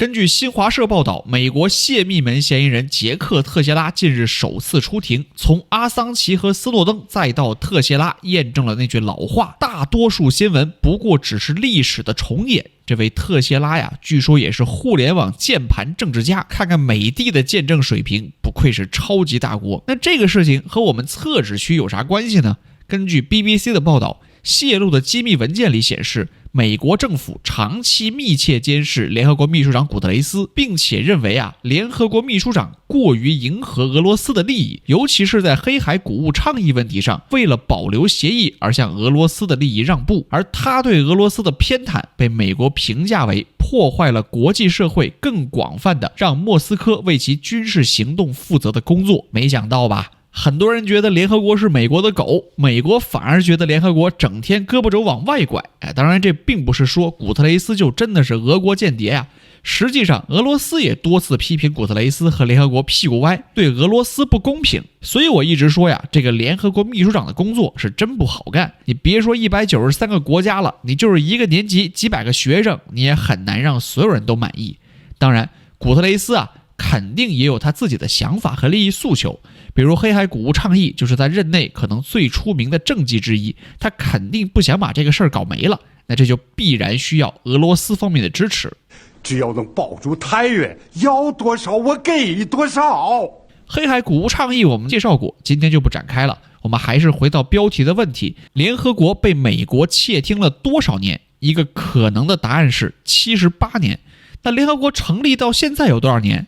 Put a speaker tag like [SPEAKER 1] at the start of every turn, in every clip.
[SPEAKER 1] 根据新华社报道，美国泄密门嫌疑人杰克·特谢拉近日首次出庭，从阿桑奇和斯诺登再到特谢拉，验证了那句老话：大多数新闻不过只是历史的重演。这位特谢拉呀，据说也是互联网键盘政治家，看看美帝的见证水平，不愧是超级大国。那这个事情和我们厕纸区有啥关系呢？根据 BBC 的报道，泄露的机密文件里显示，美国政府长期密切监视联合国秘书长古特雷斯，并且认为联合国秘书长过于迎合俄罗斯的利益，尤其是在黑海谷物倡议问题上，为了保留协议而向俄罗斯的利益让步，而他对俄罗斯的偏袒被美国评价为破坏了国际社会更广泛的让莫斯科为其军事行动负责的工作。没想到吧？很多人觉得联合国是美国的狗，美国反而觉得联合国整天胳膊肘往外拐。当然这并不是说古特雷斯就真的是俄国间谍呀。实际上俄罗斯也多次批评古特雷斯和联合国屁股歪，对俄罗斯不公平。所以我一直说呀，这个联合国秘书长的工作是真不好干。你别说193个国家了，你就是一个年级几百个学生，你也很难让所有人都满意。当然古特雷斯肯定也有他自己的想法和利益诉求，比如黑海谷物倡议就是他任内可能最出名的政绩之一，他肯定不想把这个事儿搞没了，那这就必然需要俄罗斯方面的支持。
[SPEAKER 2] 只要能保住太原，要多少我给多少。
[SPEAKER 1] 黑海谷物倡议我们介绍过，今天就不展开了。我们还是回到标题的问题，联合国被美国窃听了多少年？一个可能的答案是78年。那联合国成立到现在有多少年？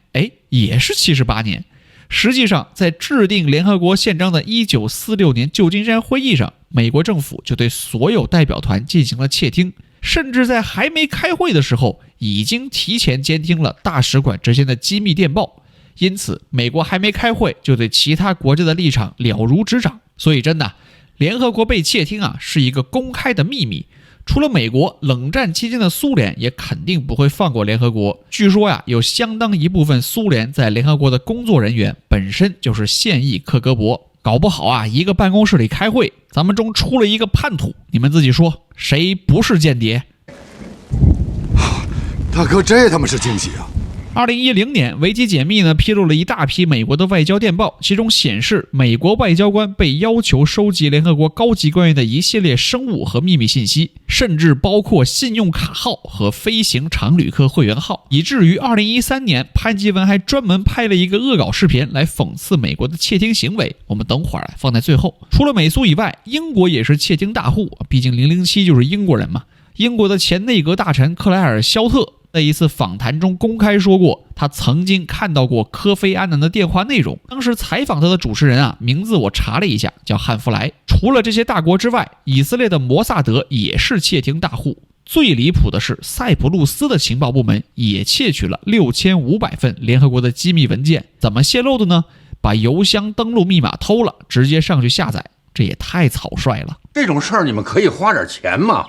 [SPEAKER 1] 也是78年。实际上在制定联合国宪章的1946年旧金山会议上，美国政府就对所有代表团进行了窃听，甚至在还没开会的时候已经提前监听了大使馆之间的机密电报。因此美国还没开会就对其他国家的立场了如指掌。所以真的联合国被窃听是一个公开的秘密。除了美国，冷战期间的苏联也肯定不会放过联合国。据说有相当一部分苏联在联合国的工作人员本身就是现役克格勃，搞不好一个办公室里开会，咱们中出了一个叛徒，你们自己说谁不是间谍？
[SPEAKER 2] 大哥，这他妈是惊喜啊
[SPEAKER 1] ！2010年，维基解密披露了一大批美国的外交电报，其中显示美国外交官被要求收集联合国高级官员的一系列生物和秘密信息，甚至包括信用卡号和飞行常旅客会员号，以至于2013年潘基文还专门拍了一个恶搞视频来讽刺美国的窃听行为。我们等会儿放在最后。除了美苏以外，英国也是窃听大户，毕竟007就是英国人嘛。英国的前内阁大臣克莱尔·肖特在一次访谈中公开说过，他曾经看到过科菲安南的电话内容。当时采访他的主持人名字我查了一下，叫汉弗莱。除了这些大国之外，以色列的摩萨德也是窃听大户。最离谱的是，塞浦路斯的情报部门也窃取了6500份联合国的机密文件。怎么泄露的呢？把邮箱登录密码偷了，直接上去下载，这也太草率了。
[SPEAKER 2] 这种事儿你们可以花点钱嘛，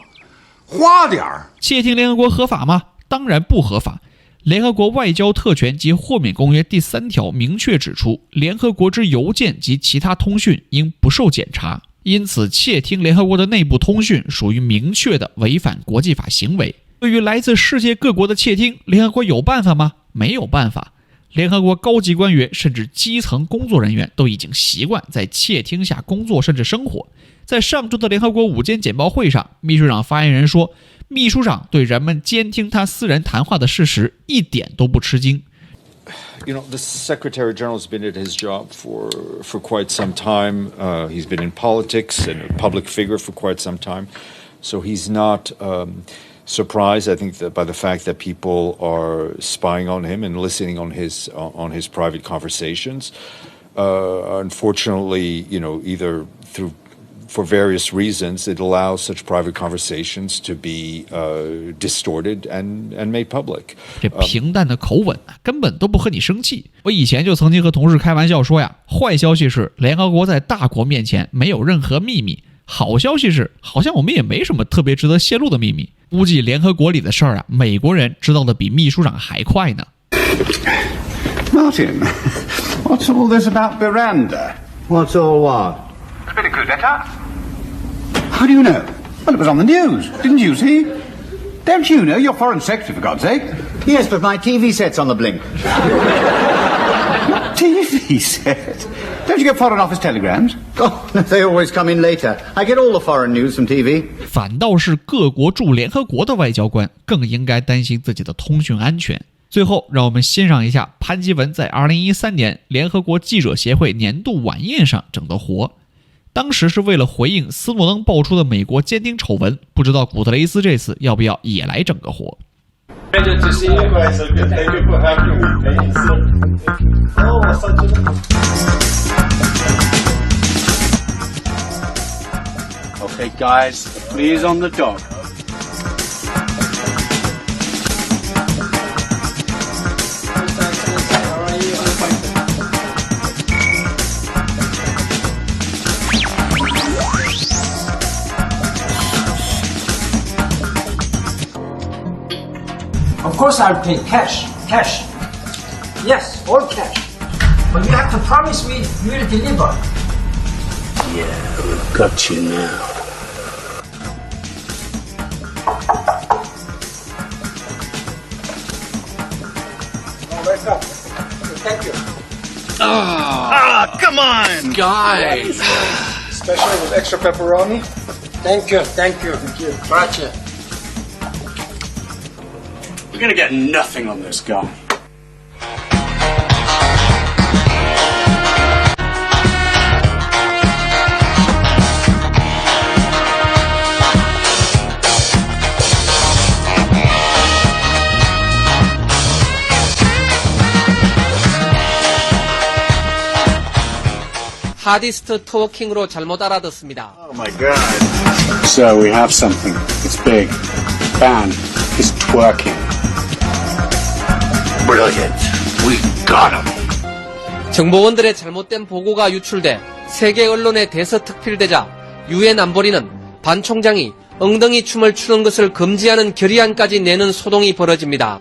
[SPEAKER 2] 花点儿。
[SPEAKER 1] 窃听联合国合法吗？当然不合法。联合国外交特权及豁免公约第3条明确指出，联合国之邮件及其他通讯应不受检查，因此窃听联合国的内部通讯属于明确的违反国际法行为。对于来自世界各国的窃听，联合国有办法吗？没有办法。联合国高级官员甚至基层工作人员都已经习惯在窃听下工作甚至生活。在上周的联合国午间简报会上，秘书长发言人说，秘书长对人们监听他私人谈话的事实一点都不吃惊。
[SPEAKER 3] You know, the Secretary General has been at his job for quite some time. He's been in politics and a public figure for quite some time. So he's not surprised, I think, by the fact that people are spying on him and listening on his private conversations. Unfortunately, either for various reasons, it allows such private conversations to be distorted and made public.
[SPEAKER 1] 这平淡的口吻根本都不和你生气。我以前就曾经和同事开玩笑说呀，坏消息是联合国在大国面前没有任何秘密，好消息是好像我们也没什么特别值得泄露的秘密。估计联合国里的事儿美国人知道的比秘书长还快呢。
[SPEAKER 4] Martin, what's all this about Miranda?
[SPEAKER 5] What's all what?
[SPEAKER 4] It's been a coup d'etat. How do you know? Well, it was on the news. Didn't you see? Don't you know? You're foreign secretary, for God's sake.
[SPEAKER 5] Yes, but my TV set's on the blink.
[SPEAKER 4] TV set? Don't you get foreign office telegrams?
[SPEAKER 5] Oh, they always come in later. I get all the foreign news from TV.
[SPEAKER 1] 反倒是各国驻联合国的外交官更应该担心自己的通讯安全。最后，让我们欣赏一下潘基文在2013年联合国记者协会年度晚宴上整的活。当时是为了回应斯诺登爆出的美国监听丑闻，不知道古特雷斯这次要不要也来整个活。
[SPEAKER 6] Pleasure to see you. Thank you for having me. Thank you, sir. Oh, such a...
[SPEAKER 4] Okay, guys, please on the dog.
[SPEAKER 7] Of course I'll pay cash. Cash. Yes, all cash. But you have to promise me you will deliver.
[SPEAKER 4] Yeah, we've got you now.
[SPEAKER 7] Oh, welcome. Thank you.
[SPEAKER 4] Come on, guys!
[SPEAKER 6] Special with extra pepperoni.
[SPEAKER 7] Thank you. Thank you. Grazie.
[SPEAKER 4] We're gonna get nothing on this guy.
[SPEAKER 8] 하디스트 트워킹으로 잘못 알아듣습니다.
[SPEAKER 4] Oh my god. So we have something. It's big. Ban is twerking. Brilliant. We got him.
[SPEAKER 8] 정보원들의 잘못된 보고가 유출돼 세계 언론에 대서특필되자 유엔 안보리는 반 총장이 엉덩이 춤을 추는 것을 금지하는 결의안까지 내는 소동이 벌어집니다.